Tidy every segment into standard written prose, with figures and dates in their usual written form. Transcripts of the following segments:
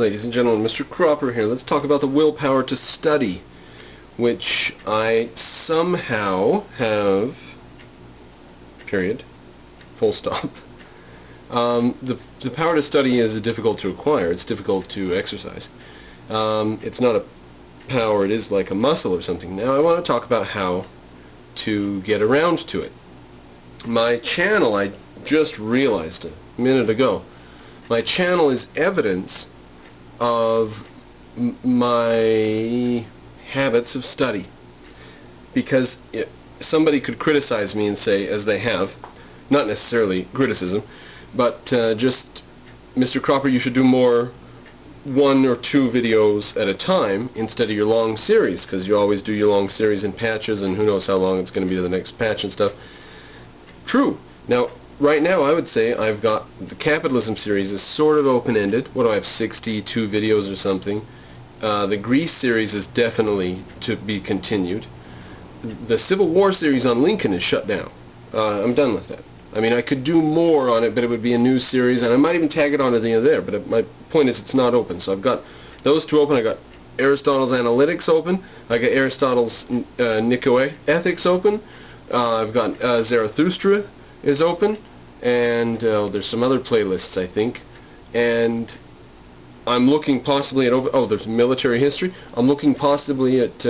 ladies and gentlemen, Mr. Cropper here. Let's talk about the willpower to study, which I somehow have, period, full stop. The power to study is difficult to acquire. It's difficult to exercise. It's not a power, it is like a muscle or something. Now I want to talk about how to get around to it. My channel, I just realized a minute ago, my channel is evidence of my habits of study. Because somebody could criticize me and say, as they have, not necessarily criticism, but just, Mr. Cropper, you should do more 1 or 2 videos at a time instead of your long series, because you always do your long series in patches, and who knows how long it's going to be to the next patch and stuff. True. Now, right now I would say I've got the capitalism series is sort of open-ended. What do I have, 62 videos or something? The Greece series is definitely to be continued. The Civil War series on Lincoln is shut down. I'm done with that. I mean, I could do more on it, but it would be a new series, and I might even tag it onto the end there, but my point is it's not open. So I've got those 2 open. I got Aristotle's Analytics open. I got Aristotle's Nicoethics open. I've got Zarathustra is open, and there's some other playlists, I think, and I'm looking possibly at there's military history. I'm looking possibly at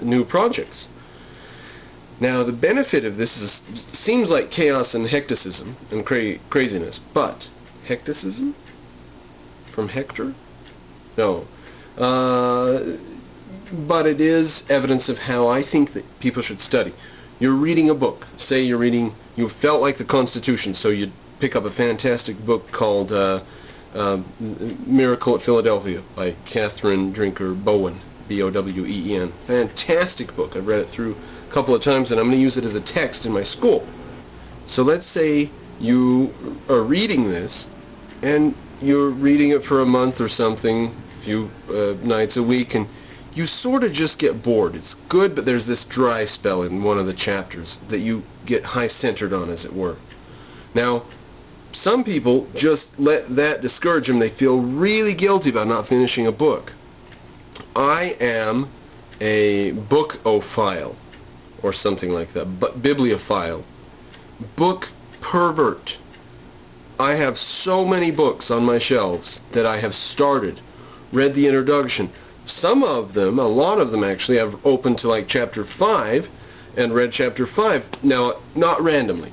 new projects. Now, the benefit of this seems like chaos and hecticism and craziness, but hecticism? From Hector? No. But it is evidence of how I think that people should study. You're reading a book. Say you're reading, you felt like the Constitution, so you'd pick up a fantastic book called Miracle at Philadelphia by Catherine Drinker Bowen, B-O-W-E-N. Fantastic book. I've read it through a couple of times, and I'm going to use it as a text in my school. So let's say you are reading this, and you're reading it for a month or something, a few nights a week, and you sort of just get bored. It's good, but there's this dry spell in one of the chapters that you get high-centered on, as it were. Now, some people just let that discourage them. They feel really guilty about not finishing a book. I am a bookophile, or something like that, but bibliophile. Book pervert. I have so many books on my shelves that I have started, read the introduction. Some of them, a lot of them actually, I've opened to like chapter 5 and read chapter 5. Now, not randomly,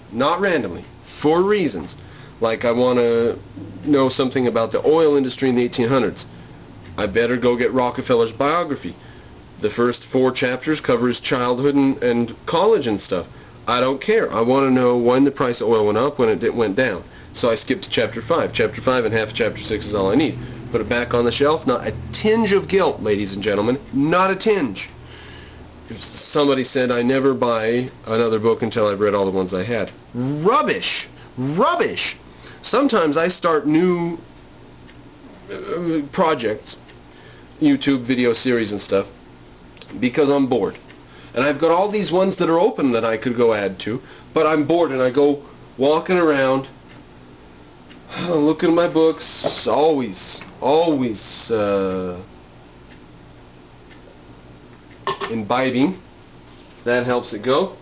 for reasons. Like I want to know something about the oil industry in the 1800s. I better go get Rockefeller's biography. The first 4 chapters cover his childhood and college and stuff. I don't care. I want to know when the price of oil went up, when it went down. So I skip to chapter 5. Chapter 5 and half of chapter 6 is all I need. Put it back on the shelf. Not a tinge of guilt, ladies and gentlemen. Not a tinge. If somebody said I never buy another book until I've read all the ones I had. Rubbish! Rubbish! Sometimes I start new projects, YouTube video series and stuff, because I'm bored. And I've got all these ones that are open that I could go add to, but I'm bored and I go walking around looking at my books, always imbibing. That helps it go.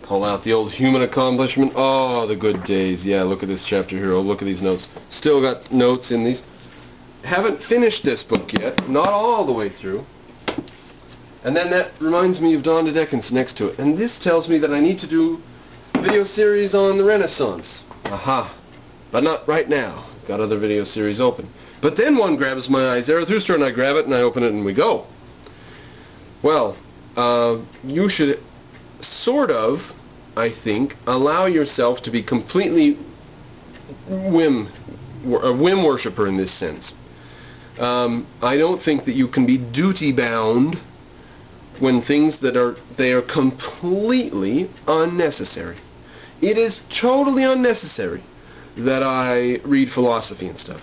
Pull out the old human accomplishment. Oh, the good days. Yeah, look at this chapter here. Oh, look at these notes. Still got notes in these. Haven't finished this book yet. Not all the way through. And then that reminds me of Dawn to Decadence next to it. And this tells me that I need to do a video series on the Renaissance. Aha. But not right now. I've got other video series open. But then one grabs my eye, Zarathustra, and I grab it and I open it and we go. Well, you should sort of, I think, allow yourself to be completely a whim worshiper in this sense. I don't think that you can be duty bound when things that are completely unnecessary. It is totally unnecessary that I read philosophy and stuff.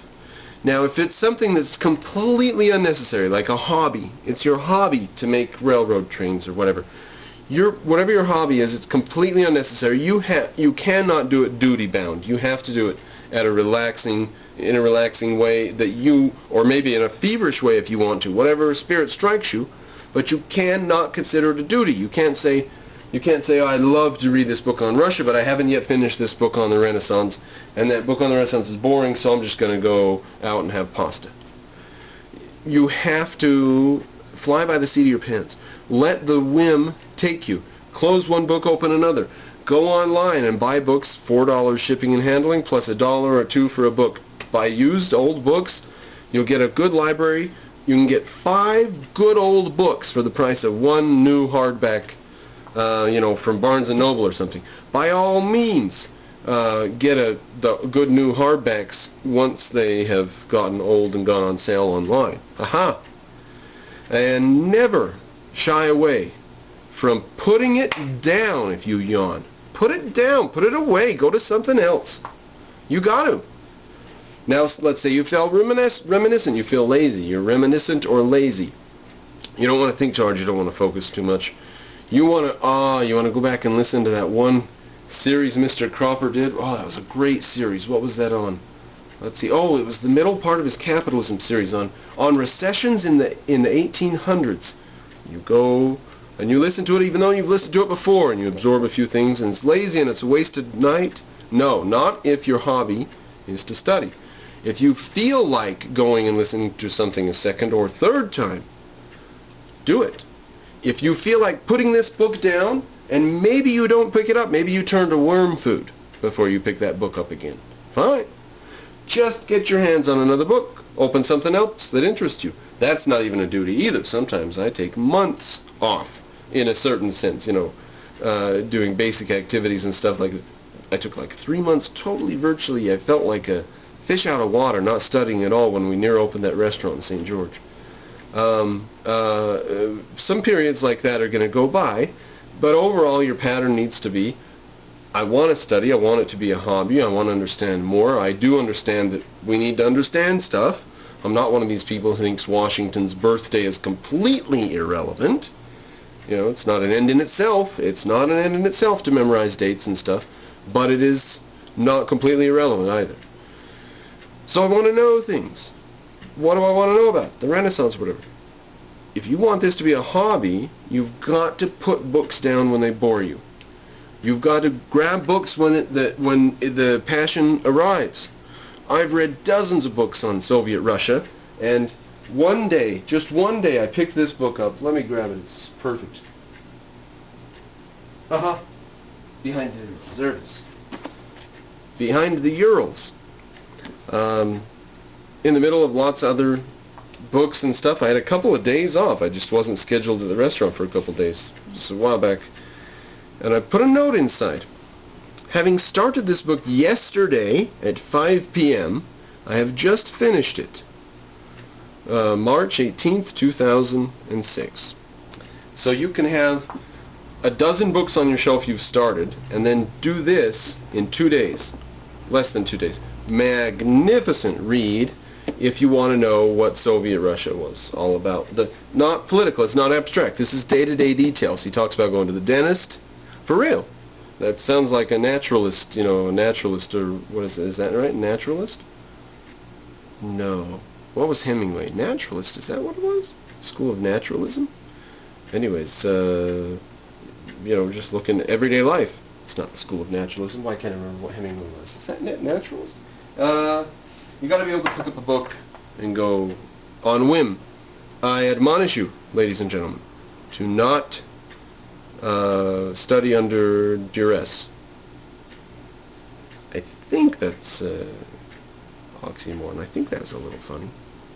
Now, if it's something that's completely unnecessary, like a hobby, it's your hobby to make railroad trains or whatever. Whatever your hobby is, it's completely unnecessary. You cannot do it duty bound. You have to do it in a relaxing way that you, or maybe in a feverish way if you want to, whatever spirit strikes you, but you cannot consider it a duty. You can't say, oh, I'd love to read this book on Russia, but I haven't yet finished this book on the Renaissance, and that book on the Renaissance is boring, so I'm just going to go out and have pasta. You have to fly by the seat of your pants. Let the whim take you. Close one book, open another. Go online and buy books, $4 shipping and handling, plus $1 or $2 for a book. Buy used old books. You'll get a good library. You can get 5 good old books for the price of one new hardback, from Barnes & Noble or something. By all means, get the good new hardbacks once they have gotten old and gone on sale online. Aha! And never shy away from putting it down if you yawn. Put it down. Put it away. Go to something else. You got to. Now, let's say you feel reminiscent. You feel lazy. You're reminiscent or lazy. You don't want to think too hard. You don't want to focus too much. You want to go back and listen to that one series Mr. Cropper did. Oh, that was a great series. What was that on? Let's see. Oh, it was the middle part of his capitalism series on recessions in the 1800s. You go and you listen to it, even though you've listened to it before, and you absorb a few things, and it's lazy and it's a wasted night. No, not if your hobby is to study. If you feel like going and listening to something a second or third time, do it. If you feel like putting this book down, and maybe you don't pick it up, maybe you turn to worm food before you pick that book up again, fine. Just get your hands on another book. Open something else that interests you. That's not even a duty either. Sometimes I take months off, in a certain sense, doing basic activities and stuff like that. I took like 3 months totally virtually. I felt like a fish out of water, not studying at all when we near opened that restaurant in St. George. Some periods like that are going to go by, but overall your pattern needs to be, I want to study, I want it to be a hobby, I want to understand more. I do understand that we need to understand stuff. I'm not one of these people who thinks Washington's birthday is completely irrelevant. It's not an end in itself. It's not an end in itself to memorize dates and stuff, but it is not completely irrelevant either. So I want to know things. What do I want to know about? The Renaissance, whatever. If you want this to be a hobby, you've got to put books down when they bore you. You've got to grab books when the passion arrives. I've read dozens of books on Soviet Russia, and one day, just one day, I picked this book up. Let me grab it. It's perfect. Behind the Urals. There it is. Behind the Urals. In the middle of lots of other books and stuff, I had a couple of days off. I just wasn't scheduled at the restaurant for a couple of days. Just a while back. And I put a note inside. Having started this book yesterday at 5 p.m., I have just finished it. March 18th, 2006. So you can have a dozen books on your shelf you've started, and then do this in 2 days. Less than 2 days. Magnificent read if you want to know what Soviet Russia was all about. Not political, it's not abstract. This is day-to-day details. He talks about going to the dentist. For real. That sounds like a naturalist, a naturalist, or what is that right? Naturalist? No. What was Hemingway? Naturalist, is that what it was? School of Naturalism? Anyways, just looking at everyday life. It's not the School of Naturalism. Why can't I remember what Hemingway was? Is that naturalist? You got to be able to pick up a book and go on whim. I admonish you, ladies and gentlemen, to not study under duress. I think that's oxymoron. I think that's a little funny.